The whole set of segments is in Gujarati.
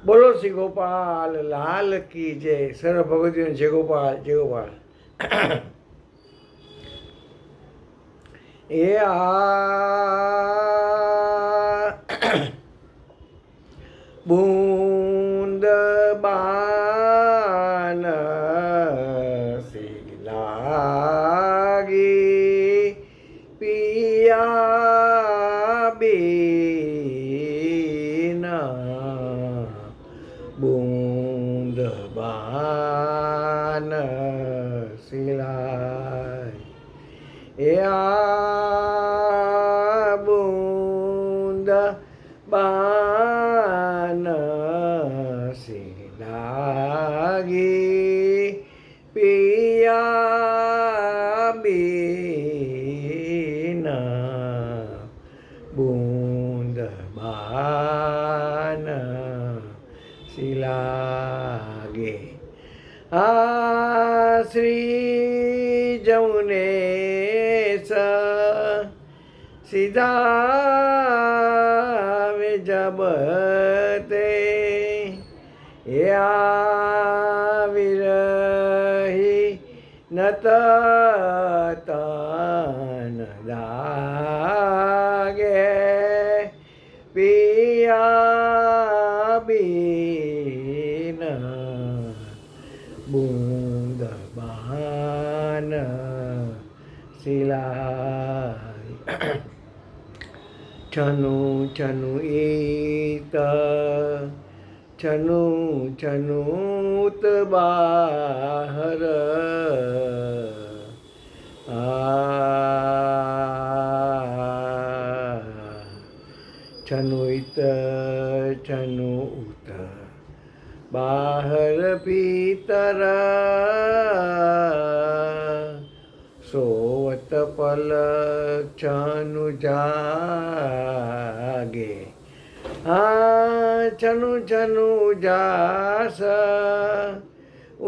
બોલો શ્રી ગોપાલ લાલ કી જય. સર્વ ભગવતીઓ જય ગોપાલ જય ગોપાલ. એ બૂંદ બાન સી લાગી પિયા બીના બૂંદ બાન સિલાય. એ બૂંદ બાન સિલાગી પિયા બીના બૂંદ બાન સિલાગે. શ્રી જમુનેશ સીધાવે જબતે એ વિરહી નત તન લાગે પિયા બીના બૂંદ બાન સિલાય. છનુ છનુ ઈત છનુ છનુત બાહર છનુત છનુત બાહર ભીતર સોવત પલક છનુ જાગે. છનુ છનુ ઉજાસ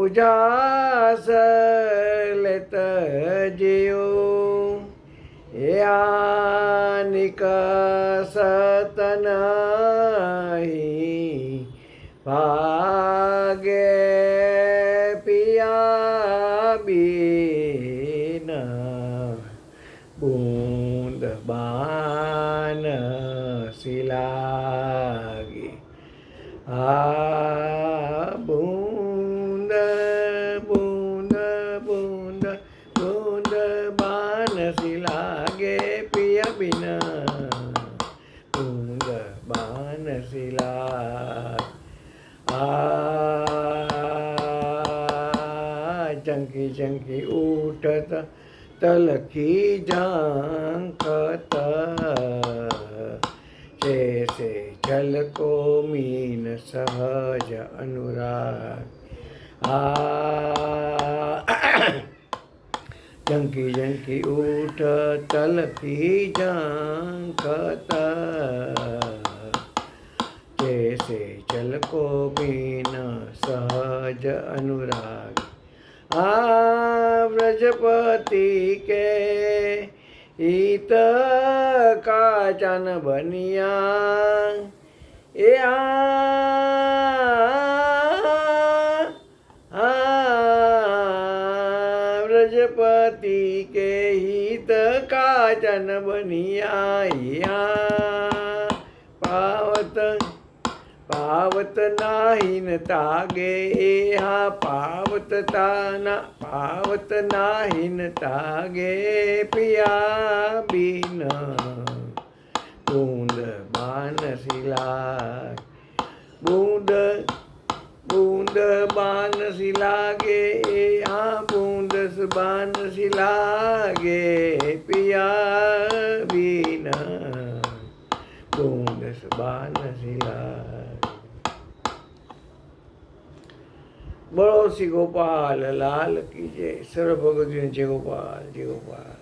ઉજાસ લેત જીઓ એ નિકસત નહીં ભાગે પિયા બીના બૂંદ બાન સિલાગે. બૂંદ બૂંદ બૂંદ બૂંદ બાન સિલાગે પિયા બીના બૂંદ બાન સિલાગે. ચંકી ચંકી ઉઠત તલખી ઝાંખત જૈસે છલકો મીન સહજ અનુરાગ. ચંકી ચંકી ઉઠ તલખી ઝાંખત जैसे चल को बीन सहज अनुराग. व्रजपति के इत काचन बनिया ए व्रजपति के हित काचन बनिया पावत पावत नाहिन तागे. पावत ताना पावत नाहिन तागे पिया बीना बूंद बान सिलागे. बूंद बूंद बान सिलागे बूंद बान सिलागे पिया बीना बूंद बान सिलागे. बोलो श्री गोपाल लाल की जय. सर्व भगवती जय गोपाल जय गोपाल.